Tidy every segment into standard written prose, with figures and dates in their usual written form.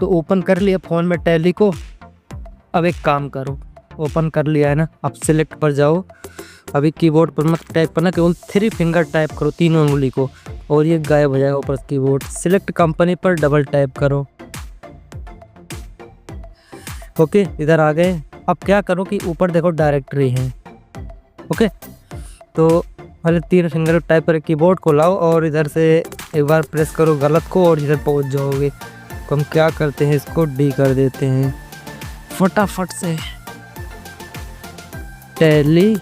तो ओपन कर लिया फ़ोन में टैली को। अब एक काम करो, ओपन कर लिया है ना, अब सिलेक्ट पर जाओ। अभी कीबोर्ड पर मत टाइप करना, केवल 3 फिंगर टाइप करो, 3 उंगली को, और ये गायब हो जाएगा ऊपर कीबोर्ड। सिलेक्ट कंपनी पर डबल टाइप करो। ओके, इधर आ गए। अब क्या करो कि ऊपर देखो डायरेक्टरी है। ओके, तो पहले 3 फिंगर टाइप करके कीबोर्ड को लाओ और इधर से एक बार प्रेस करो गलत को और इधर पहुंच जाओगे। तो हम क्या करते हैं, इसको डी कर देते हैं फटाफट से। टैली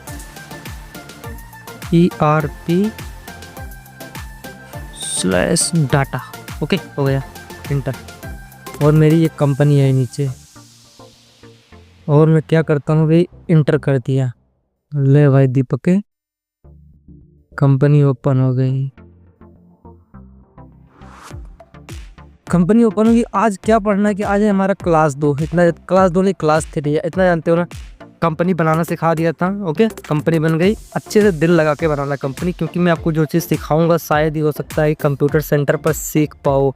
ERP/डाटा। ओके, हो गया इंटर। और मेरी ये कंपनी है नीचे, और मैं क्या करता हूँ भाई, इंटर कर दिया। ले भाई दीपक के कंपनी ओपन हो गई। कंपनी ओपन होगी। आज क्या पढ़ना है कि आज है हमारा क्लास 2। इतना क्लास 2 नहीं, क्लास 3 है, इतना जानते हो ना। कंपनी बनाना सिखा दिया था। ओके, कंपनी बन गई। अच्छे से दिल लगा के बनाना कंपनी, क्योंकि मैं आपको जो चीज़ सिखाऊंगा शायद ही हो सकता है कंप्यूटर सेंटर पर सीख पाओ,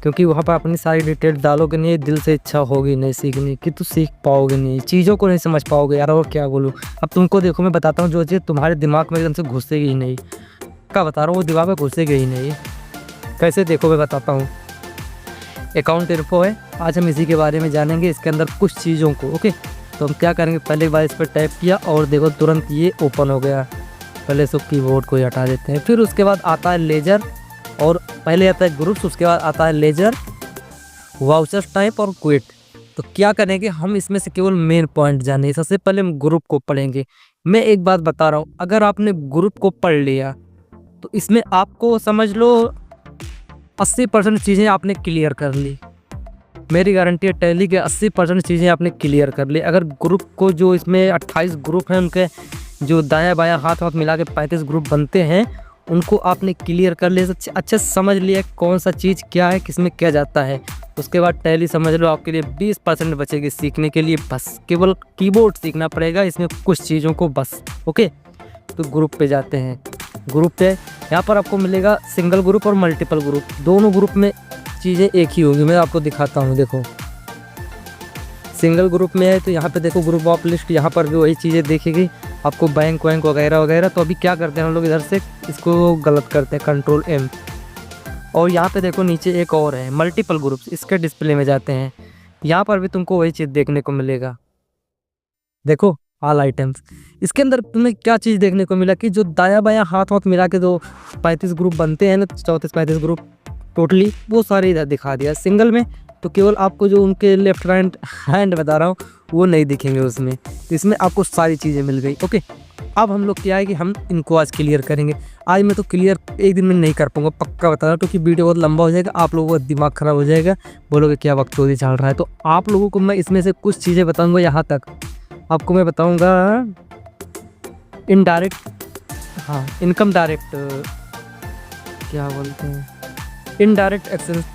क्योंकि वहाँ पर अपनी सारी डिटेल डालोगे नहीं, दिल से इच्छा होगी नहीं सीखने की तो सीख पाओगे नहीं, चीज़ों को नहीं समझ पाओगे यार। और क्या बोलूँ, अब तुमको देखो मैं बताता हूँ, जो चीज़ तुम्हारे दिमाग में एकदम से घुसेगी ही नहीं, क्या बता रहा हूँ, वो दिमाग में घुसेगी ही नहीं। कैसे, देखो मैं बताता हूँ। अकाउंट इन्फो है, आज हम इसी के बारे में जानेंगे, इसके अंदर कुछ चीज़ों को। ओके, तो हम क्या करेंगे, पहले बार इस पर टाइप किया और देखो तुरंत ये ओपन हो गया। पहले सब कीबोर्ड को हटा देते हैं। फिर उसके बाद आता है लेजर, और पहले आता है ग्रुप्स, उसके बाद आता है लेजर, वाउचर टाइप और क्विट। तो क्या करेंगे हम, इसमें से केवल मेन पॉइंट जाने। सबसे पहले हम ग्रुप को पढ़ेंगे। मैं एक बात बता रहा हूँ, अगर आपने ग्रुप को पढ़ लिया तो इसमें आपको समझ लो 80% चीज़ें आपने क्लियर कर ली। मेरी गारंटी है, टैली के 80% चीज़ें आपने क्लियर कर ली। अगर ग्रुप को, जो इसमें 28 ग्रुप हैं, उनके जो दायां बायां हाथ मिला के 35 ग्रुप बनते हैं, उनको आपने क्लियर कर लिया, अच्छे समझ लिया कौन सा चीज़ क्या है, किसमें क्या जाता है। उसके बाद टैली समझ लो आपके लिए 20% बचेगी सीखने के लिए। बस केवल कीबोर्ड सीखना पड़ेगा इसमें कुछ चीज़ों को, बस। ओके, तो ग्रुप पे जाते हैं। ग्रुप पे यहाँ पर आपको मिलेगा सिंगल ग्रुप और मल्टीपल ग्रुप। दोनों ग्रुप में चीज़ें एक ही होगी, मैं आपको दिखाता हूँ। देखो, सिंगल ग्रुप में है तो यहाँ पे देखो ग्रुप ऑफ लिस्ट, यहाँ पर भी वही चीज़ें देखेगी आपको, बैंक वैंक वगैरह वगैरह। तो अभी क्या करते हैं हम लोग, इधर से इसको गलत करते हैं, कंट्रोल M। और यहाँ पे देखो नीचे एक और है मल्टीपल ग्रुप्स, इसके डिस्प्ले में जाते हैं। यहाँ पर भी तुमको वही चीज़ देखने को मिलेगा। देखो ऑल आइटम्स, इसके अंदर तुम्हें क्या चीज़ देखने को मिला कि जो दाया बायां हाथ मिला के जो 35 ग्रुप बनते हैं ना, 34-35 ग्रुप टोटली, वो सारे इधर दिखा दिया। सिंगल में तो केवल आपको जो उनके लेफ्ट राइट हैंड बता रहा हूँ वो नहीं दिखेंगे उसमें, तो इसमें आपको सारी चीज़ें मिल गई। ओके, अब हम लोग क्या है कि हम इनको आज क्लियर करेंगे। आज मैं तो क्लियर एक दिन में नहीं कर पाऊंगा, पक्का बता रहा हूँ, क्योंकि वीडियो बहुत लंबा हो जाएगा, आप लोगों का दिमाग ख़राब हो जाएगा, बोलोगे क्या बकचोदी चल रहा है। तो आप लोगों को मैं इसमें से कुछ चीज़ें बताऊँगा। यहाँ तक आपको मैं बताऊँगा इनडायरेक्ट, हाँ इनकम डायरेक्ट, क्या बोलते हैं, इनडायरेक्ट एक्सेस,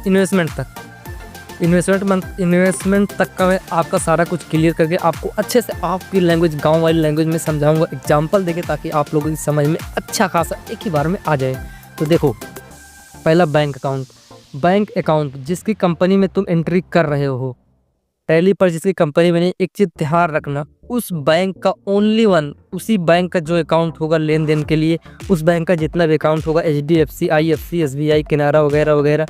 इन्वेस्टमेंट तक का मैं आपका सारा कुछ क्लियर करके आपको अच्छे से आपकी लैंग्वेज, गांव वाली लैंग्वेज में समझाऊंगा, एग्जांपल देके, ताकि आप लोगों की समझ में अच्छा खासा एक ही बार में आ जाए। तो देखो, पहला बैंक अकाउंट। बैंक अकाउंट जिसकी कंपनी में तुम एंट्री कर रहे हो, टैली पर जिसकी कंपनी बनी, एक चीज़ ध्यान रखना, उस बैंक का ओनली वन, उसी बैंक का जो अकाउंट होगा लेन देन के लिए, उस बैंक का जितना भी अकाउंट होगा, HDFC, IFC, SBI, किनारा वगैरह वगैरह,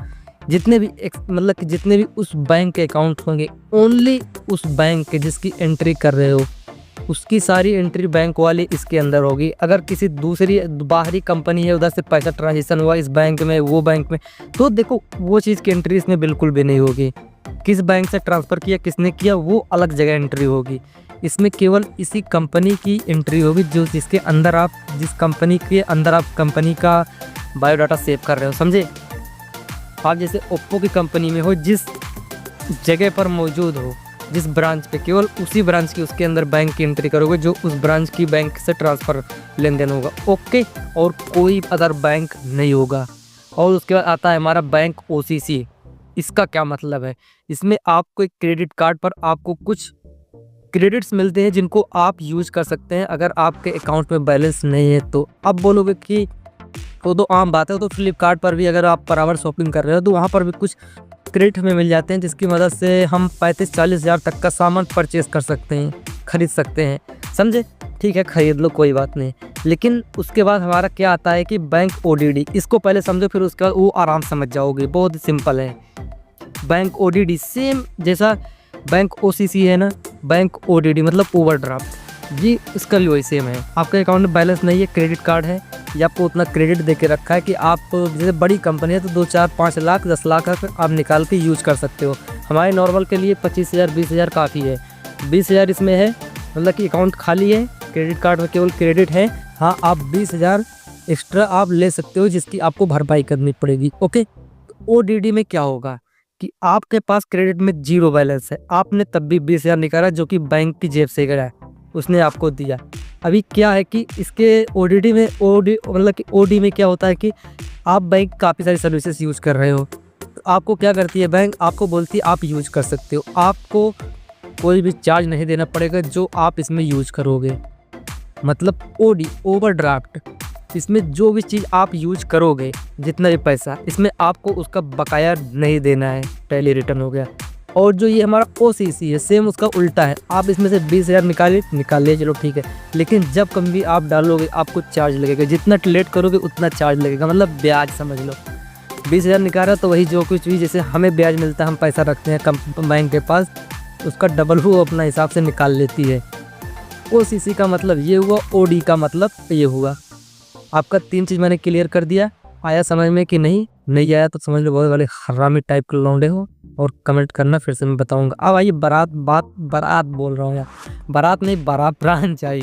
जितने भी मतलब कि जितने भी उस बैंक के अकाउंट होंगे, ओनली उस बैंक के जिसकी एंट्री कर रहे हो, उसकी सारी एंट्री बैंक वाली इसके अंदर होगी। अगर किसी दूसरी बाहरी कंपनी है, उधर से पैसा ट्रांजेक्शन हुआ इस बैंक में वो बैंक में, तो देखो वो चीज़ की एंट्री इसमें बिल्कुल भी नहीं होगी। किस बैंक से ट्रांसफ़र किया, किसने किया, वो अलग जगह एंट्री होगी। इसमें केवल इसी कंपनी की एंट्री होगी, जो जिसके अंदर आप, जिस कंपनी के अंदर आप कंपनी का बायोडाटा सेव कर रहे हो। समझे, आप जैसे ओप्पो की कंपनी में हो, जिस जगह पर मौजूद हो, जिस ब्रांच पे, केवल उसी ब्रांच की उसके अंदर बैंक की एंट्री करोगे, जो उस ब्रांच की बैंक से ट्रांसफ़र लेन देन होगा। ओके, और कोई अदर बैंक नहीं होगा। और उसके बाद आता है हमारा बैंक OCC। इसका क्या मतलब है, इसमें आपको एक क्रेडिट कार्ड पर आपको कुछ क्रेडिट्स मिलते हैं जिनको आप यूज कर सकते हैं अगर आपके अकाउंट में बैलेंस नहीं है। तो अब बोलोगे कि वो तो आम बात है, तो फ्लिपकार्ट पर भी अगर आप बराबर शॉपिंग कर रहे हो तो वहाँ पर भी कुछ क्रेडिट हमें मिल जाते हैं, जिसकी मदद से हम 35-40 हज़ार तक का सामान परचेज़ कर सकते हैं, ख़रीद सकते हैं। समझे? ठीक है, ख़रीद लो, कोई बात नहीं। लेकिन उसके बाद हमारा क्या आता है कि बैंक ओडीडी, इसको पहले समझो, फिर उसके बाद वो आराम समझ जाओगे। बहुत ही सिंपल है। बैंक ओडीडी सेम जैसा बैंक ओसीसी है ना, बैंक ओडीडी मतलब ओवरड्राफ्ट, जी इसका भी वही सेम है। आपके अकाउंट में बैलेंस नहीं है, क्रेडिट कार्ड है, या आपको उतना क्रेडिट दे के रखा है कि आप, जैसे बड़ी कंपनी है तो 2, 4, 5 लाख 10 लाख आप निकाल के यूज कर सकते हो। हमारे नॉर्मल के लिए 25 हज़ार 20 हज़ार काफ़ी है। 20 हज़ार इसमें है, मतलब कि अकाउंट खाली है, क्रेडिट कार्ड में केवल क्रेडिट है। हाँ, आप 20 हज़ार एक्स्ट्रा आप ले सकते हो, जिसकी आपको भरपाई करनी पड़ेगी। ओके, ओडीडी में क्या होगा कि आपके पास क्रेडिट में 0 बैलेंस है, आपने तब भी 20 हज़ार निकाला, जो कि बैंक की जेब से गया, उसने आपको दिया। अभी क्या है कि इसके ओडीडी में मतलब कि ओडी में क्या होता है कि आप बैंक काफ़ी सारी सर्विसेज यूज़ कर रहे हो, तो आपको क्या करती है बैंक, आपको बोलती है आप यूज़ कर सकते हो, आपको कोई भी चार्ज नहीं देना पड़ेगा जो आप इसमें यूज़ करोगे। मतलब ओडी ओवरड्राफ्ट, इसमें जो भी चीज़ आप यूज करोगे, जितना भी पैसा, इसमें आपको उसका बकाया नहीं देना है, टैली रिटर्न हो गया। और जो ये हमारा ओसीसी है, सेम उसका उल्टा है। आप इसमें से 20 हज़ार निकाल लिए, चलो ठीक है, लेकिन जब कभी आप डालोगे आपको चार्ज लगेगा, जितना लेट करोगे उतना चार्ज लगेगा, मतलब ब्याज समझ लो। 20 हज़ार निकाला तो वही जो कुछ भी जैसे हमें ब्याज मिलता है, हम पैसा रखते हैं बैंक के पास, उसका डबल वो अपना हिसाब से निकाल लेती है। ओसीसी का मतलब ये हुआ, ओडी का मतलब ये हुआ। आपका 3 चीज़ मैंने क्लियर कर दिया। आया समझ में कि नहीं आया तो समझ लो बहुत वाले हरामी टाइप के लौंडे हो, और कमेंट करना, फिर से मैं बताऊंगा। अब आइए बारात बोल रहा हूँ यार, बारात नहीं, ब्रांच आई।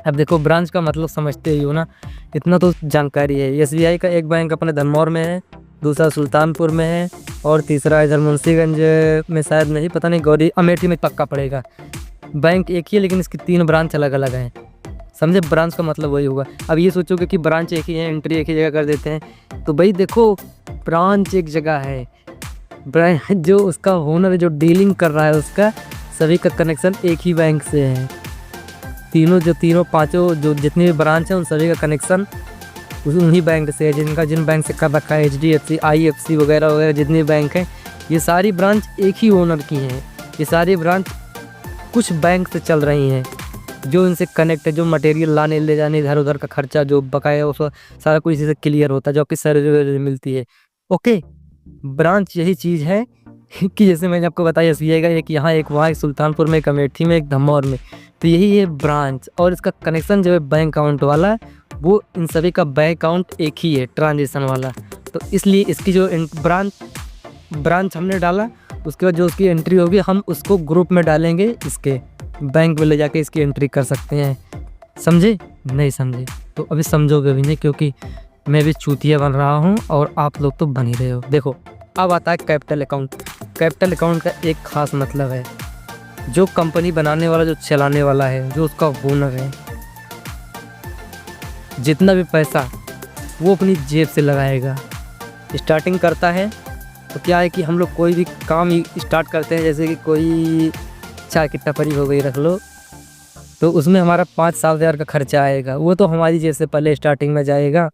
अब देखो, ब्रांच का मतलब समझते ही हो ना, इतना तो जानकारी है। एसबीआई का एक बैंक अपने धनमौर में है, दूसरा सुल्तानपुर में है, और तीसरा इधर मुंशीगंज में शायद, नहीं पता नहीं, गौरी अमेठी में पक्का पड़ेगा। बैंक एक ही है, लेकिन इसकी 3 ब्रांच अलग अलग हैं। समझे? ब्रांच का मतलब वही होगा। अब ये सोचोगे कि ब्रांच एक ही है, एंट्री एक ही जगह कर देते हैं, तो भाई देखो, ब्रांच एक जगह है, ब्रांच जो उसका ओनर है, जो डीलिंग कर रहा है, उसका सभी का कनेक्शन एक ही बैंक से है। तीनों पांचों जो जितनी भी ब्रांच है, उन सभी का कनेक्शन उन्हीं बैंक से है, जिन बैंक से कर रखा है, HDFC, IFC वगैरह वगैरह जितनी बैंक हैं, ये सारी ब्रांच एक ही ओनर की हैं। ये सारी ब्रांच कुछ बैंक से चल रही हैं, जो इनसे कनेक्ट है, जो मटेरियल लाने ले जाने, इधर उधर का खर्चा जो बकाया है, उसका सारा कुछ इसी से क्लियर होता है, जो आपकी सर्विस मिलती है। ओके, ब्रांच यही चीज़ है कि जैसे मैंने आपको बताया, SBI का एक यहाँ, एक वहाँ, एक सुल्तानपुर में, एक अमेठी में, एक धमौर में, तो यही है ब्रांच। और इसका कनेक्शन जो है बैंक अकाउंट वाला, वो इन सभी का बैंक अकाउंट एक ही है, ट्रांजेक्शन वाला। तो इसलिए इसकी जो ब्रांच हमने डाला, उसके बाद जो उसकी एंट्री होगी, हम उसको ग्रुप में डालेंगे, इसके बैंक में ले जाके इसकी एंट्री कर सकते हैं। समझे? नहीं समझे तो अभी समझोगे भी नहीं, क्योंकि मैं भी चूतिया बन रहा हूँ और आप लोग तो बन ही रहे हो। देखो, अब आता है कैपिटल अकाउंट। कैपिटल अकाउंट का एक खास मतलब है, जो कंपनी बनाने वाला, जो चलाने वाला है, जो उसका ओनर है, जितना भी पैसा वो अपनी जेब से लगाएगा। स्टार्टिंग करता है तो क्या है कि हम लोग कोई भी काम स्टार्ट करते हैं, जैसे कि कोई चाय की टपरी हो गई रख लो, तो उसमें हमारा 5-7 हज़ार का खर्चा आएगा, वो तो हमारी जेब से पहले स्टार्टिंग में जाएगा।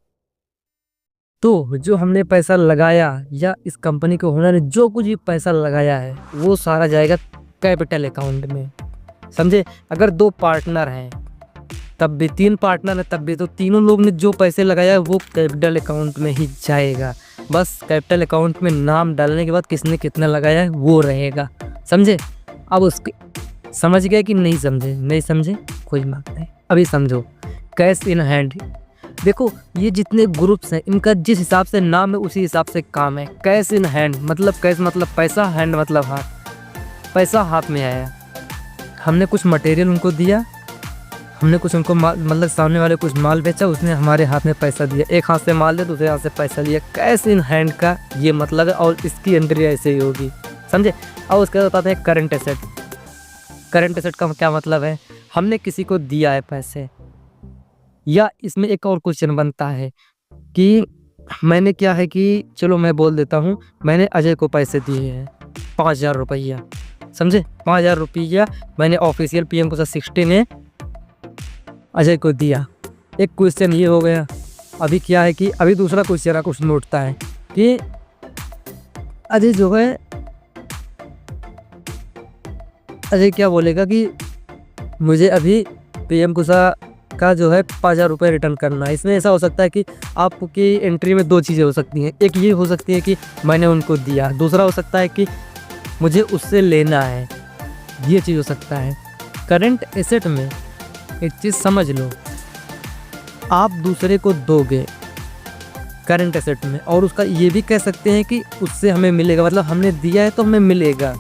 तो जो हमने पैसा लगाया, या इस कंपनी के ओनर ने जो कुछ भी पैसा लगाया है, वो सारा जाएगा कैपिटल अकाउंट में। समझे? अगर 2 पार्टनर हैं, तब भी 3 पार्टनर हैं, तब भी तो तीनों लोग ने जो पैसे लगाया है, वो कैपिटल अकाउंट में ही जाएगा। बस कैपिटल अकाउंट में नाम डालने के बाद किसने कितना लगाया है वो रहेगा। समझे? अब उसके समझ गए कि नहीं समझे? नहीं समझे कोई बात नहीं, अभी समझो। कैश इन हैंड, देखो ये जितने ग्रुप्स हैं, इनका जिस हिसाब से नाम है उसी हिसाब से काम है। कैश इन हैंड मतलब, कैश मतलब पैसा, हैंड मतलब हाथ। पैसा हाथ में आया, हमने कुछ मटेरियल उनको दिया, हमने कुछ उनको मतलब सामने वाले कुछ माल बेचा, उसने हमारे हाथ में पैसा दिया। एक हाथ से माल दिया, दूसरे हाथ से पैसा लिया। कैश इन हैंड का ये मतलब है, और इसकी एंट्री ऐसे ही होगी। समझे? और उसके बाद बताते हैं करंट एसेट। करंट एसेट का क्या मतलब है? हमने किसी को दिया है पैसे, या इसमें एक और क्वेश्चन बनता है कि मैंने क्या है कि, चलो मैं बोल देता हूँ, मैंने अजय को पैसे दिए हैं 5,000 रुपया। समझे? 5,000 रुपया मैंने ऑफिशियल PM को 60 में अजय को दिया। एक क्वेश्चन ये हो गया। अभी क्या है कि अभी दूसरा क्वेश्चन कुछ नोटता है कि अजय जो है, अजय क्या बोलेगा कि मुझे अभी पीएम कुशवाहा का जो है 5,000 रुपये रिटर्न करना है। इसमें ऐसा हो सकता है कि आपकी एंट्री में 2 चीज़ें हो सकती हैं। एक ये हो सकती है कि मैंने उनको दिया, दूसरा हो सकता है कि मुझे उससे लेना है, ये चीज़ हो सकता है। करंट एसेट में एक चीज़ समझ लो, आप दूसरे को दोगे करंट एसेट में, और उसका ये भी कह सकते हैं कि उससे हमें मिलेगा, मतलब हमने दिया है तो हमें मिलेगा,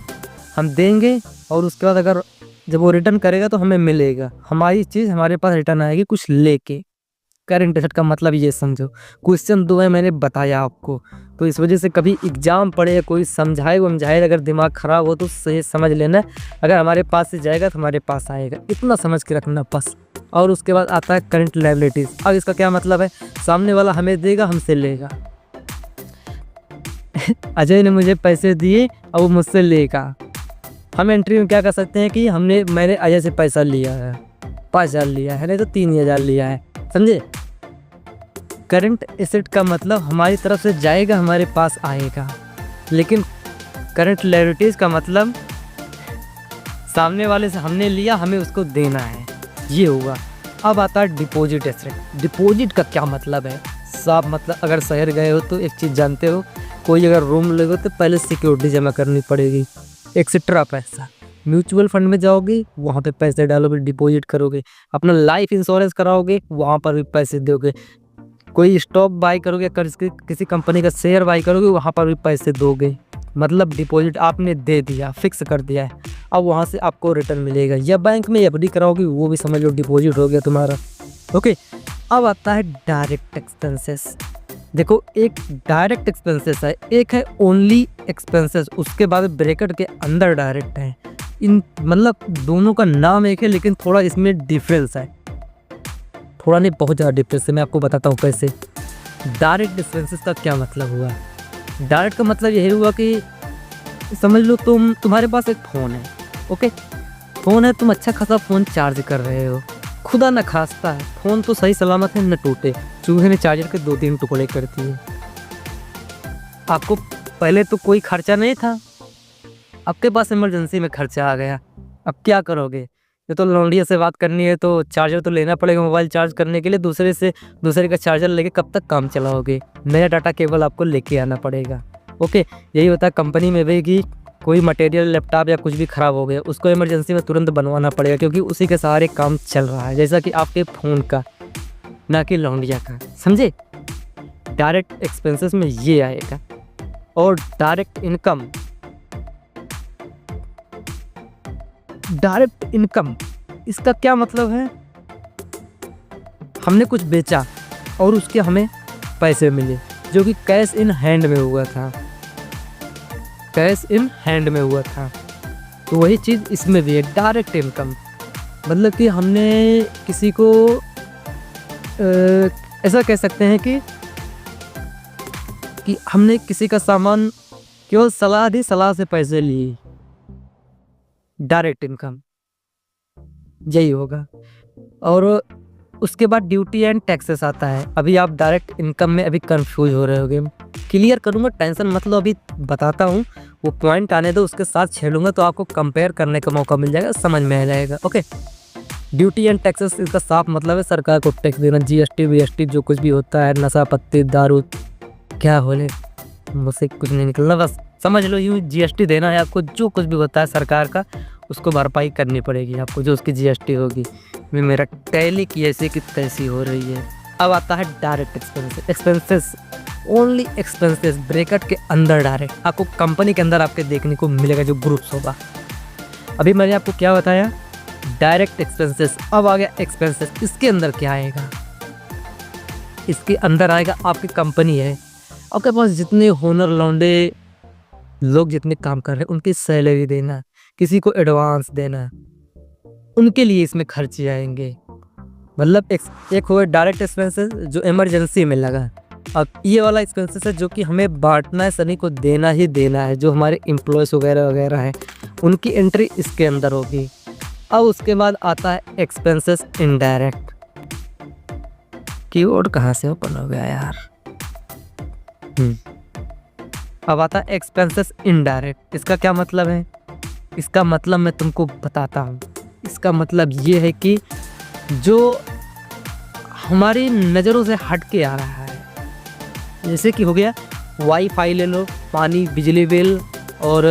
हम देंगे और उसके बाद अगर जब वो रिटर्न करेगा तो हमें मिलेगा, हमारी चीज़ हमारे पास रिटर्न आएगी कुछ लेके। करंट एसेट का मतलब ये समझो। क्वेश्चन 2 है, मैंने बताया आपको, तो इस वजह से कभी एग्जाम पढ़े या कोई समझाए वमझाए अगर दिमाग ख़राब हो तो सही समझ लेना, अगर हमारे पास से जाएगा तो हमारे पास आएगा, इतना समझ के रखना बस। और उसके बाद आता है करंट लायबिलिटीज़। अब इसका क्या मतलब है, सामने वाला हमें देगा, हमसे लेगा। अजय ने मुझे पैसे दिए और वो मुझसे लेगा। हम एंट्री में क्या कर सकते हैं कि मैंने अजय से पैसा लिया है, 5,000 लिया है, नहीं तो 3,000 लिया है, समझे। करंट एसेट का मतलब हमारी तरफ से जाएगा, हमारे पास आएगा। लेकिन करंट लायबिलिटीज़ का मतलब सामने वाले से हमने लिया, हमें उसको देना है, ये होगा। अब आता है डिपॉजिट एसेट। डिपॉजिट का क्या मतलब है, साफ मतलब अगर शहर गए हो तो एक चीज़ जानते हो, कोई अगर रूम लोगे तो पहले सिक्योरिटी जमा करनी पड़ेगी, एक्सेट्रा पैसा। म्यूचुअल फंड में जाओगे, वहाँ पे पैसे डालोगे, डिपॉजिट करोगे। अपना लाइफ इंश्योरेंस कराओगे, वहाँ पर भी पैसे दोगे। कोई स्टॉक बाई करोगे, किसी कंपनी का शेयर बाई करोगे, वहाँ पर भी पैसे दोगे। मतलब डिपॉजिट आपने दे दिया, फिक्स कर दिया है, अब वहाँ से आपको रिटर्न मिलेगा। या बैंक में एफडी कराओगे, वो भी समझ लो डिपॉजिट हो गया तुम्हारा। ओके, अब आता है डायरेक्ट एक्सपेंसेस। देखो, एक डायरेक्ट एक्सपेंसेस है, एक है ओनली एक्सपेंसेस, उसके बाद ब्रैकेट के अंदर डायरेक्ट है। इन मतलब दोनों का नाम एक है, लेकिन थोड़ा इसमें डिफरेंस है, थोड़ा नहीं बहुत ज़्यादा डिफरेंस है। मैं आपको बताता हूँ कैसे। डायरेक्ट एक्सपेंसेस का क्या मतलब हुआ, डायरेक्ट का मतलब यही हुआ कि समझ लो तुम्हारे पास एक फ़ोन है, ओके, फ़ोन है, तुम अच्छा खासा फ़ोन चार्ज कर रहे हो, खुदा न खास्ता है फ़ोन तो सही सलामत है, न टूटे, चूहे ने चार्जर के 2-3 टुकड़े कर दिए। आपको पहले तो कोई खर्चा नहीं था, आपके पास इमरजेंसी में खर्चा आ गया, अब क्या करोगे। ये तो लौंडिया से बात करनी है तो चार्जर तो लेना पड़ेगा मोबाइल चार्ज करने के लिए, दूसरे का चार्जर लेके कब तक काम चलाओगे, नया डाटा केबल आपको लेके आना पड़ेगा। ओके, यही होता है कंपनी में भी कि कोई मटेरियल लैपटॉप या कुछ भी ख़राब हो गया, उसको इमरजेंसी में तुरंत बनवाना पड़ेगा, क्योंकि उसी के सहारे काम चल रहा है, जैसा कि आपके फ़ोन का, ना कि लौंडिया का, समझे। डायरेक्ट एक्सपेंसेस में ये आएगा। और डायरेक्ट इनकम, डायरेक्ट इनकम इसका क्या मतलब है, हमने कुछ बेचा और उसके हमें पैसे मिले, जो कि कैश इन हैंड में हुआ था, कैश इन हैंड में हुआ था। तो वही चीज़ इसमें भी है, डायरेक्ट इनकम। मतलब कि हमने किसी को ऐसा कह सकते हैं कि हमने किसी का सामान केवल सलाह दी, सलाह से पैसे लिए, डायरेक्ट इनकम यही होगा। और उसके बाद ड्यूटी एंड टैक्सेस आता है। अभी आप डायरेक्ट इनकम में अभी कंफ्यूज हो रहे होगे, क्लियर करूँगा, टेंशन मत लो, अभी बताता हूँ, वो पॉइंट आने दो, उसके साथ छेड़ूंगा तो आपको कंपेयर करने का मौका मिल जाएगा, समझ में आ जाएगा। ओके, ड्यूटी एंड टैक्सेस इसका साफ मतलब है सरकार को टैक्स देना, जीएसटी वीएसटी जो कुछ भी होता है, नशा पत्ती दारू, क्या बोले मुझसे कुछ नहीं निकलना, बस समझ लो यूँ जीएसटी देना है आपको, जो कुछ भी होता है सरकार का उसको भरपाई करनी पड़ेगी आपको, जो उसकी जीएसटी होगी। मेरा टैली की ऐसी की तैसी हो रही है। अब आता है direct expenses. Expenses only expenses bracket के अंदर डायरेक्ट आपको कंपनी के अंदर आपके देखने को मिलेगा, जो ग्रुप्स होगा। अभी मैंने आपको क्या बताया, डायरेक्ट एक्सपेंसेस। अब आ गया एक्सपेंसेस, इसके अंदर क्या आएगा, इसके अंदर आएगा आपकी कंपनी है, आपके पास जितने होनर लौंडे लोग जितने काम कर रहे हैं उनकी सैलरी देना, किसी को एडवांस देना, उनके लिए इसमें खर्चे आएंगे। मतलब एक हो डायरेक्ट एक्सपेंसेस जो इमरजेंसी में लगा, अब ये वाला एक्सपेंसेस है जो कि हमें बांटना है, सभी को देना ही देना है, जो हमारे एम्प्लॉयज़ वगैरह वगैरह हैं उनकी एंट्री इसके अंदर होगी। अब उसके बाद आता है एक्सपेंसेस इनडायरेक्ट। कीवर्ड कहाँ से ओपन हो गया यार, अब आता है एक्सपेंसेस इनडायरेक्ट। इसका क्या मतलब है? इसका मतलब मैं तुमको बताता हूँ। इसका मतलब ये है कि जो हमारी नज़रों से हट के आ रहा है, जैसे कि हो गया वाईफाई ले लो, पानी बिजली बिल, और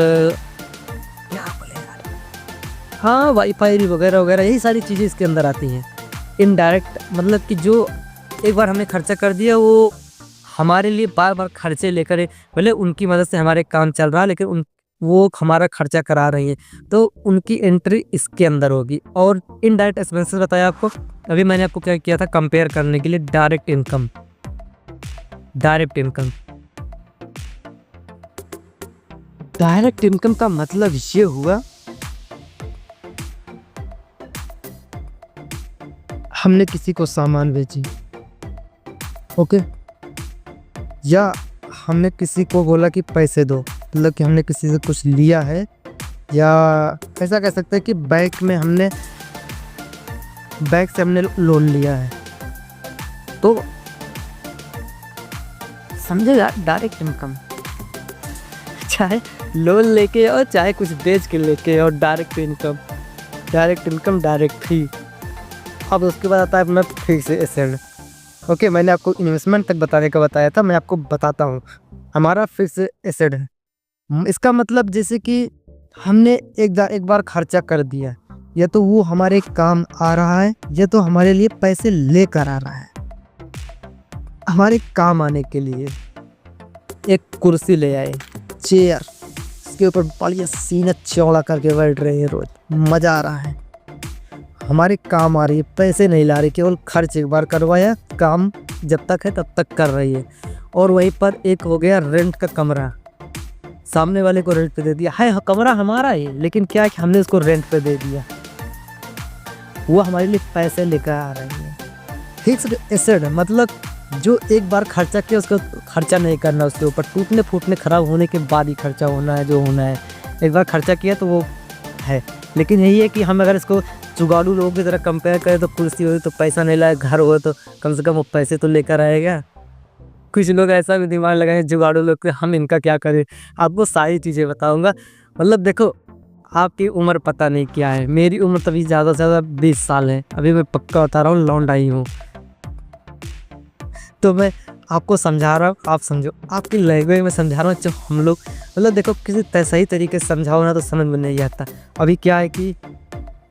क्या बोले यार, हाँ वाईफाई वगैरह वगैरह, यही सारी चीज़ें इसके अंदर आती हैं। इनडायरेक्ट मतलब कि जो एक बार हमने खर्चा कर दिया, वो हमारे लिए बार बार खर्चे लेकर, भले उनकी मदद से हमारे काम चल रहा है, लेकिन वो हमारा खर्चा करा रही है, तो उनकी एंट्री इसके अंदर होगी। और इनडायरेक्ट एक्सपेंसेस बताया आपको, अभी मैंने आपको क्या किया था कंपेयर करने के लिए, direct income. Direct income, direct income का मतलब ये हुआ, हमने किसी को सामान बेची, ओके, या हमने किसी को बोला कि पैसे दो, मतलब कि हमने किसी से कुछ लिया है, या ऐसा कह सकते हैं कि बैंक से हमने लोन लिया है। तो समझेगा डायरेक्ट इनकम, चाहे लोन लेके और चाहे कुछ बेच के लेके, और डायरेक्ट इनकम डायरेक्ट ही। अब उसके बाद आता है अपना फिक्स एसेट। ओके, मैंने आपको इन्वेस्टमेंट तक बताने का बताया था, मैं आपको बताता हूँ। हमारा फिक्स एसेट है, इसका मतलब जैसे कि हमने एक बार खर्चा कर दिया, या तो वो हमारे काम आ रहा है, या तो हमारे लिए पैसे लेकर आ रहा है। हमारे काम आने के लिए एक कुर्सी ले आए, चेयर, इसके ऊपर बढ़िया सीना चौड़ा करके बैठ रहे हैं, रोज मज़ा आ रहा है, हमारे काम आ रही है, पैसे नहीं ला रही, केवल खर्च एक बार करवाया, काम जब तक है तब तक कर रही है। और वहीं पर एक हो गया रेंट का कमरा, सामने वाले को रेंट पे दे दिया है, कमरा हमारा है, लेकिन क्या है कि हमने उसको रेंट पे दे दिया, वो हमारे लिए पैसे लेकर आ रही है। फिक्स्ड एसेट मतलब जो एक बार खर्चा किया उसका खर्चा नहीं करना, उसके ऊपर टूटने फूटने खराब होने के बाद ही खर्चा होना है, जो होना है। एक बार खर्चा किया तो वो है, लेकिन यही है कि हम अगर इसको जुगाड़ू लोगों की तरह कंपेयर करें, तो कुर्सी हो तो पैसा नहीं लाए, घर हो तो कम से कम वो पैसे तो लेकर आएगा। कुछ लोग ऐसा भी दिमाग लगाए जुगाड़ू लोग, हम इनका क्या करें। आपको सारी चीज़ें बताऊंगा। मतलब देखो, आपकी उम्र पता नहीं क्या है, मेरी उम्र तभी ज़्यादा से ज़्यादा 20 साल है, अभी मैं पक्का बता रहा हूँ लौंडा ही हूँ। तो मैं आपको समझा रहा हूँ, आप समझो, आपकी लैंग्वेज में समझा रहा हूँ। जो हम लोग मतलब देखो, किसी सही तरीके से समझाओ ना तो समझ में नहीं आता। अभी क्या है कि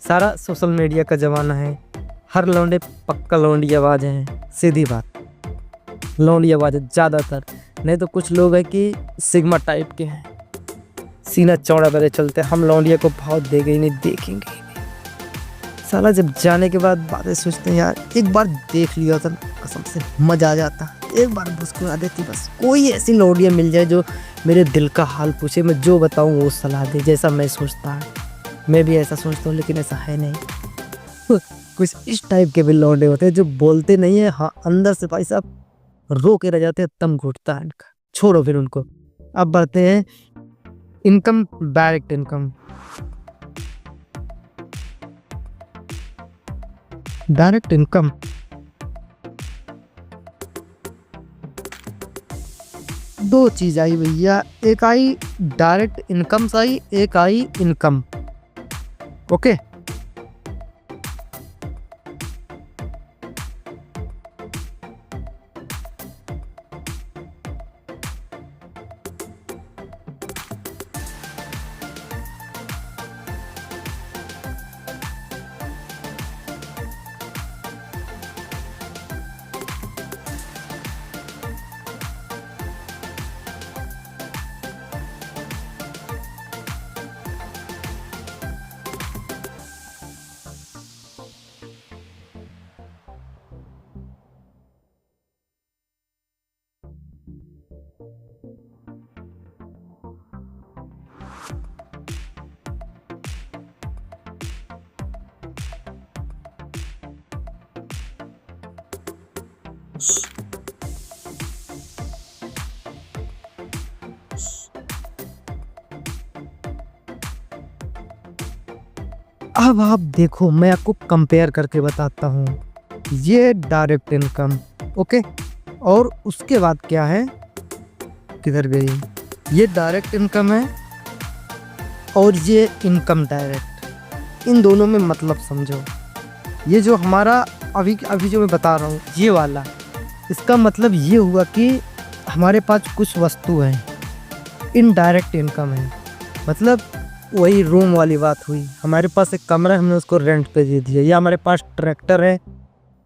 सारा सोशल मीडिया का ज़माना है, हर लौंडे पक्का लौंडी आवाज़ है, सीधी बात, लौंडी आवाज़ है ज़्यादातर। नहीं तो कुछ लोग हैं कि सिग्मा टाइप के हैं, सीना चौड़ा करे चलते, हम लौंडिया को भाव देंगे ही नहीं, देखेंगे ही नहीं। साला जब जाने के बाद बातें सोचते हैं, यार एक बार देख लिया था, कसम से मज़ा आ जाता, एक बार मुस्कुरा देती, बस कोई ऐसी लौंडिया मिल जाए जो मेरे दिल का हाल पूछे, मैं जो बताऊँ वो सलाह दे, जैसा मैं सोचता हूँ। मैं भी ऐसा सोचता हूँ, लेकिन ऐसा है नहीं। कुछ इस टाइप के भी लौंडे होते हैं जो बोलते नहीं है, हाँ अंदर से भाई साहब रो के रह जाते हैं, दम घुटता है इनका। छोड़ो फिर उनको, अब बढ़ते हैं income, direct income. Direct income दो चीज आई भैया, एक आई डायरेक्ट इनकम आई, एक आई इनकम। ओके, अब आप देखो, मैं आपको कंपेयर करके बताता हूँ। ये डायरेक्ट इनकम, ओके, और उसके बाद क्या है, किधर गई, ये डायरेक्ट इनकम है और ये इनकम डायरेक्ट। इन दोनों में मतलब समझो। ये जो हमारा अभी अभी जो मैं बता रहा हूँ ये वाला, इसका मतलब ये हुआ कि हमारे पास कुछ वस्तु है, इनडायरेक्ट इनकम है। मतलब वही रूम वाली बात हुई, हमारे पास एक कमरा है, हमने उसको रेंट पे दे दिया। या हमारे पास ट्रैक्टर है,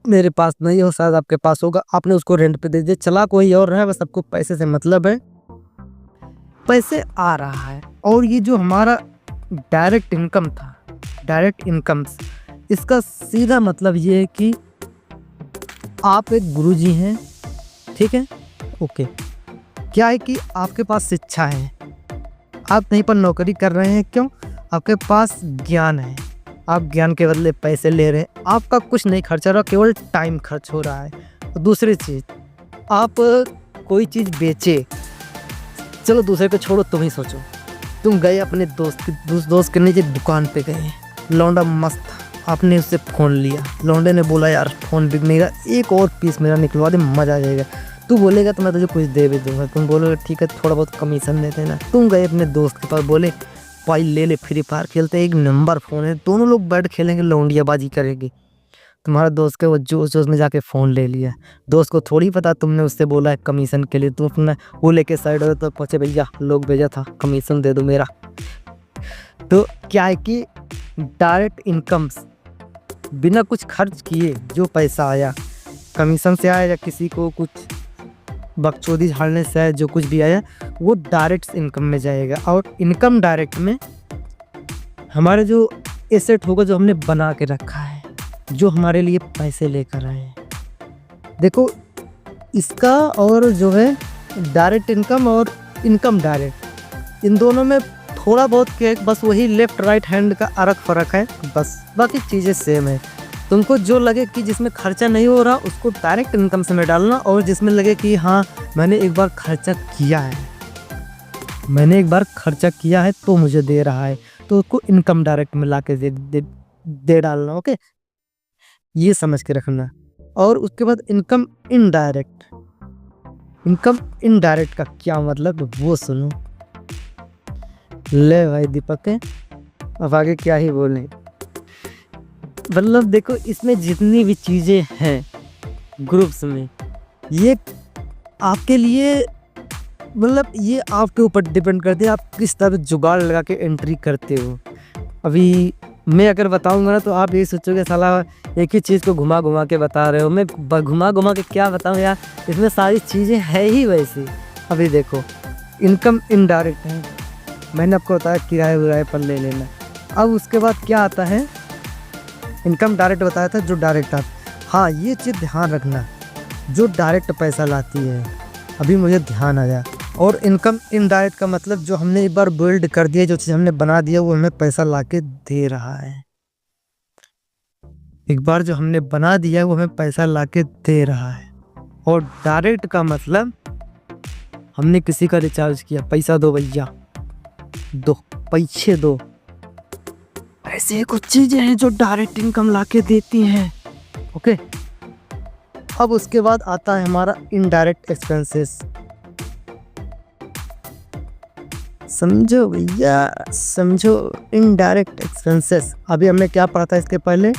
मेरे पास नहीं हो, शायद आपके पास होगा, आपने उसको रेंट पे दे दिया। चला कोई और रहा है, बस आपको पैसे से मतलब है, पैसे आ रहा है। और ये जो हमारा डायरेक्ट इनकम था, डायरेक्ट इनकम्स, इसका सीधा मतलब ये है कि आप एक गुरुजी हैं, ठीक है, ओके। क्या है कि आपके पास शिक्षा है, आप कहीं पर नौकरी कर रहे हैं, क्यों? आपके पास ज्ञान है, आप ज्ञान के बदले पैसे ले रहे हैं, आपका कुछ नहीं खर्चा रहा, केवल टाइम खर्च हो रहा है। दूसरी चीज़, आप कोई चीज़ बेचे, चलो दूसरे को छोड़ो, तुम ही सोचो, तुम गए अपने दोस्त के नीचे दुकान पे गए, लौंडा मस्त था, आपने उससे फ़ोन लिया, लौंडे ने बोला यार फ़ोन बिकने का, एक और पीस मेरा निकलवा दे, मज़ा आ जाएगा। तू बोलेगा तो मैं तुझे कुछ दे भी दूंगा, तुम बोलोगे ठीक है थोड़ा बहुत कमीशन देते हैं ना। तुम गए अपने दोस्त के पास, बोले भाई ले ले, फ्री फायर खेलते, एक नंबर फ़ोन है, दोनों लोग बैठ खेलेंगे, लौंडियाबाजी करेंगे। तुम्हारा दोस्त के वो जोश जोश में जाके फ़ोन ले लिया, दोस्त को थोड़ी पता तुमने उससे बोला है कमीशन के लिए, तुम अपना वो लेके साइड हो तो पहुँचे, भैया लोग भेजा था, कमीशन दे दो मेरा। तो क्या है कि डायरेक्ट इनकम्स, बिना कुछ खर्च किए जो पैसा आया, कमीशन से आया या किसी को कुछ बकचोदी झाड़ने से आया, जो कुछ भी आया वो डायरेक्ट इनकम में जाएगा। और इनकम डायरेक्ट में हमारे जो एसेट होगा, जो हमने बना के रखा है, जो हमारे लिए पैसे लेकर आए हैं। देखो इसका और जो है डायरेक्ट इनकम और इनकम डायरेक्ट, इन दोनों में थोड़ा बहुत क्या है, बस वही लेफ्ट राइट हैंड का फ़र्क है, बस बाकी चीज़ें सेम है। तुमको जो लगे कि जिसमें खर्चा नहीं हो रहा उसको डायरेक्ट इनकम से में डालना, और जिसमें लगे कि हाँ मैंने एक बार खर्चा किया है, मैंने एक बार खर्चा किया है तो मुझे दे रहा है, तो उसको इनकम डायरेक्ट में ला के दे डालना। ओके, ये समझ के रखना। और उसके बाद इनकम इनडायरेक्ट, इनकम इनडायरेक्ट का क्या मतलब वो सुनो। ले भाई दीपक है, अब आगे क्या ही बोलें। मतलब देखो इसमें जितनी भी चीज़ें हैं ग्रुप्स में, ये आपके लिए, मतलब ये आपके ऊपर डिपेंड करते हैं आप किस तरह जुगाड़ लगा के एंट्री करते हो। अभी मैं अगर बताऊंगा ना तो आप ये सोचोगे साला एक ही चीज़ को घुमा घुमा के बता रहे हो, मैं घुमा घुमा के क्या बताऊं यार, इसमें सारी चीज़ें है ही वैसी। अभी देखो इनकम इनडायरेक्ट है, मैंने आपको बताया किराए विराए पर ले लेना। अब उसके बाद क्या आता है, इनकम डायरेक्ट बताया था जो डायरेक्ट आता। हाँ ये चीज़ ध्यान रखना, जो डायरेक्ट पैसा लाती है, अभी मुझे ध्यान आया। और इनकम इनडायरेक्ट का मतलब जो हमने एक बार बिल्ड कर दिया, जो चीज़ हमने बना दिया वो हमें पैसा लाके दे रहा है। एक बार जो हमने बना दिया वो हमें पैसा लाके दे रहा है। और डायरेक्ट का मतलब हमने किसी का रिचार्ज किया, पैसा दो भैया, दो पैसे दो, ऐसे कुछ चीज़ें हैं जो डायरेक्ट इनकम लाके देती हैं। ओके, अब उसके बाद आता है हमारा इनडायरेक्ट एक्सपेंसेस। समझो भैया समझो, इनडायरेक्ट एक्सपेंसेस। अभी हमने क्या पढ़ा था इसके पहले,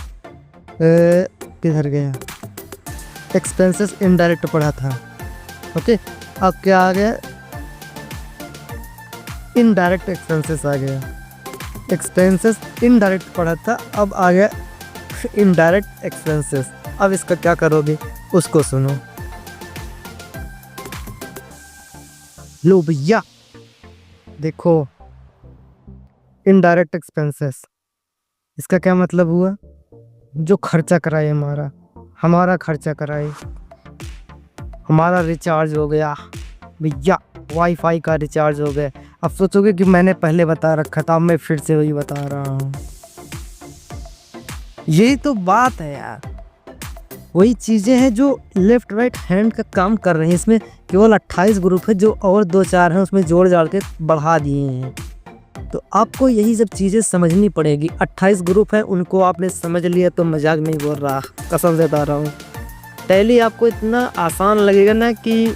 किधर गया, एक्सपेंसेस इनडायरेक्ट पढ़ा था। ओके, अब क्या आ गया, इनडायरेक्ट एक्सपेंसेस आ गया। एक्सपेंसेस इनडायरेक्ट पढ़ा था, अब आ गया इनडायरेक्ट एक्सपेंसेस। अब इसका क्या करोगे उसको सुनो। लो भैया देखो, इनडायरेक्ट एक्सपेंसेस, इसका क्या मतलब हुआ, जो खर्चा कराए, हमारा खर्चा कराए, हमारा रिचार्ज हो गया भैया, वाईफाई का रिचार्ज हो गया। अब सोचोगे कि मैंने पहले बता रखा था, मैं फिर से वही बता रहा हूँ। यही तो बात है यार, वही चीज़ें हैं जो लेफ्ट राइट हैंड का काम कर रही हैं। इसमें केवल 28 ग्रुप है, जो और 2-4 हैं उसमें जोड़ जाड़ के बढ़ा दिए हैं। तो आपको यही सब चीज़ें समझनी पड़ेगी। 28 ग्रुप है, उनको आपने समझ लिया तो मजाक नहीं बोल रहा, कसम से बता रहा हूँ। टैली आपको इतना आसान लगेगा ना कि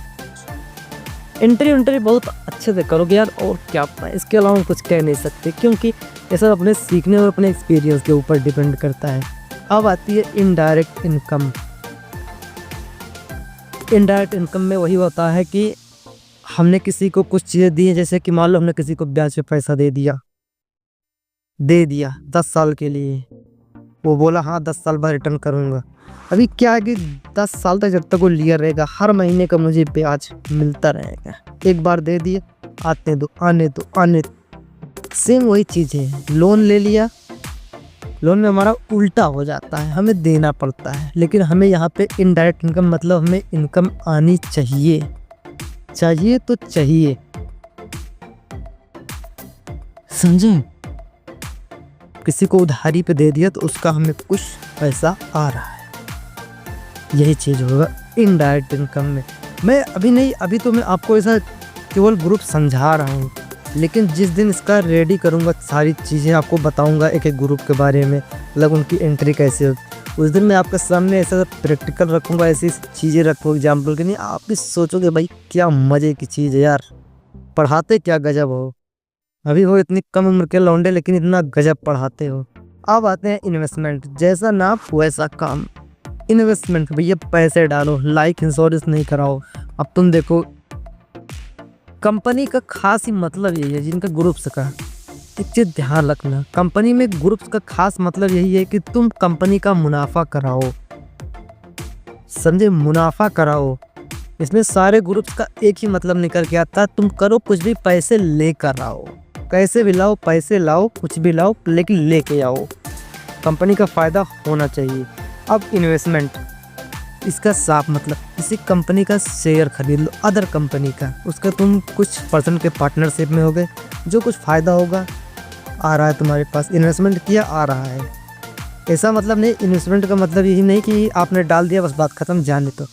एंट्री बहुत अच्छे से करोगे यार, और क्या पता, इसके अलावा हम कुछ कह नहीं सकते, क्योंकि ये सब अपने सीखने और अपने एक्सपीरियंस के ऊपर डिपेंड करता है। अब आती है इनडायरेक्ट इनकम। इनडायरेक्ट इनकम में वही होता है कि हमने किसी को कुछ चीज़ें दी, जैसे कि मान लो हमने किसी को ब्याज पे पैसा दे दिया 10 साल के लिए, वो बोला हाँ 10 साल बाद रिटर्न करूँगा। अभी क्या है कि 10 साल तक जब तक वो लिया रहेगा, हर महीने का मुझे ब्याज मिलता रहेगा। एक बार दे दिए, आने दो। सेम वही चीज़ है, लोन ले लिया, लोन में हमारा उल्टा हो जाता है, हमें देना पड़ता है। लेकिन हमें यहाँ पे इनडायरेक्ट इनकम मतलब हमें इनकम आनी चाहिए तो चाहिए, समझे। किसी को उधारी पे दे दिया तो उसका हमें कुछ पैसा आ रहा है, यही चीज़ होगा इनडायरेक्ट इनकम में। मैं अभी तो मैं आपको ऐसा केवल ग्रुप समझा रहा हूँ, लेकिन जिस दिन इसका रेडी करूँगा सारी चीज़ें आपको बताऊँगा एक एक ग्रुप के बारे में, मतलब उनकी एंट्री कैसे हो, उस दिन मैं आपके सामने ऐसा प्रैक्टिकल रखूँगा, ऐसी चीज़ें रखूँ एग्जाम्पल के नहीं। आप भी सोचोगे भाई क्या मज़े की चीज़ है यार, पढ़ाते क्या गजब हो, अभी हो इतनी कम उम्र के लौंडे लेकिन इतना गजब पढ़ाते हो। अब आते हैं इन्वेस्टमेंट, जैसा नाप वैसा काम। इन्वेस्टमेंट भैया पैसे डालो, लाइफ इंश्योरेंस नहीं कराओ। अब तुम देखो कंपनी का खास ही मतलब यही है, जिनका ग्रुप्स का एक चीज़ ध्यान रखना, कंपनी में ग्रुप्स का खास मतलब यही है कि तुम कंपनी का मुनाफा कराओ, समझे, मुनाफा कराओ। इसमें सारे ग्रुप्स का एक ही मतलब निकल के आता है, तुम करो कुछ भी, पैसे लेकर आओ, कैसे भी लाओ, पैसे लाओ, कुछ भी लाओ, लेकिन लेके आओ, कंपनी का फ़ायदा होना चाहिए। अब इन्वेस्टमेंट, इसका साफ मतलब किसी कंपनी का शेयर खरीद लो, अदर कंपनी का, उसका तुम कुछ पर्सन के पार्टनरशिप में हो गए, जो कुछ फ़ायदा होगा आ रहा है तुम्हारे पास, इन्वेस्टमेंट किया आ रहा है। ऐसा मतलब नहीं, इन्वेस्टमेंट का मतलब यही नहीं कि आपने डाल दिया बस बात ख़त्म, जाने तो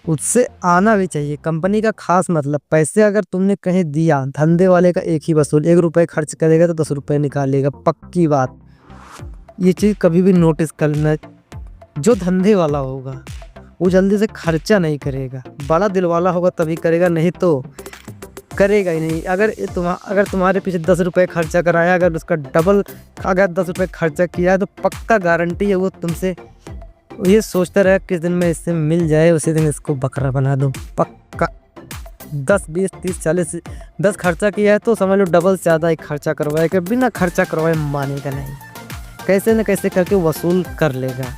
उससे आना भी चाहिए। कंपनी का खास मतलब पैसे अगर तुमने कहीं दिया, धंधे वाले का एक ही वसूल, 1 रुपये खर्च करेगा तो 10 रुपये निकालेगा, पक्की बात। ये चीज़ कभी भी नोटिस करना, जो धंधे वाला होगा वो जल्दी से खर्चा नहीं करेगा, बड़ा दिल वाला होगा तभी करेगा, नहीं तो करेगा ही नहीं। अगर तुम्हारे पीछे 10 रुपये खर्चा कराया, अगर उसका डबल अगर 10 रुपये खर्चा किया है तो पक्का गारंटी है वो तुमसे ये सोचता रहे किस दिन में इससे मिल जाए, उसी दिन इसको बकरा बना दूँ, पक्का। 10, 20, 30, 40, 10 खर्चा किया है तो समझ लो डबल से ज़्यादा ही खर्चा करवाएगा, बिना खर्चा करवाए मानेगा नहीं, कैसे न कैसे करके वसूल कर लेगा।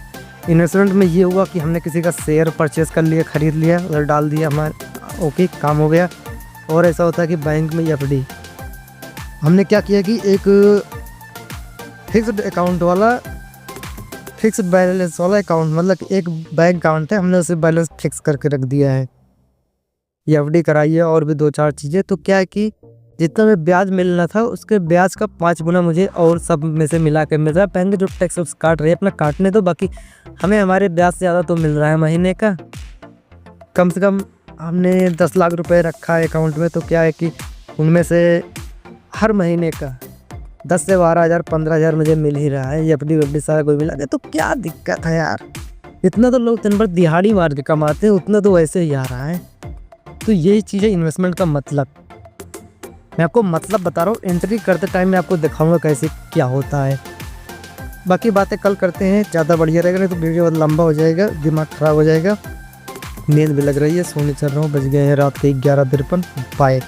इन्वेस्टमेंट में ये हुआ कि हमने किसी का शेयर परचेस कर लिया, ख़रीद लिया, उधर डाल दिया, हमारा ओके काम हो गया। और ऐसा होता है कि बैंक में एफडी, हमने क्या किया कि एक फिक्स्ड अकाउंट वाला, फिक्स्ड बैलेंस वाला अकाउंट, मतलब एक बैंक अकाउंट है, हमने उसे बैलेंस फिक्स करके रख दिया है। एफडी कराई है और भी 2-4 चीज़ें, तो क्या है कि जितना में ब्याज मिलना था उसके ब्याज का 5 गुना मुझे और सब में से मिला के मिल रहा है। बैंक जो टैक्स काट रहे हैं अपना काटने दो, बाकी हमें हमारे ब्याज से ज़्यादा तो मिल रहा है महीने का। कम से कम हमने 10 लाख रुपए रखा है अकाउंट में, तो क्या है कि उनमें से हर महीने का 10 से 12 हज़ार 15 हज़ार मुझे मिल ही रहा है। एफडी सारा कोई मिला के, तो क्या दिक्कत है यार, इतना तो लोग दिन भर दिहाड़ी मार के कमाते हैं, उतना तो वैसे ही आ रहा है। तो यही चीज़ है इन्वेस्टमेंट का मतलब, मैं आपको मतलब बता रहा हूँ। एंट्री करते टाइम मैं आपको दिखाऊंगा कैसे क्या होता है, बाकी बातें कल करते हैं, ज़्यादा बढ़िया रहेगा, नहीं तो वीडियो बहुत लंबा हो जाएगा, दिमाग ख़राब हो जाएगा। नींद भी लग रही है, सोने चल रहा हूँ, बज गए हैं रात के 11:53। बाय।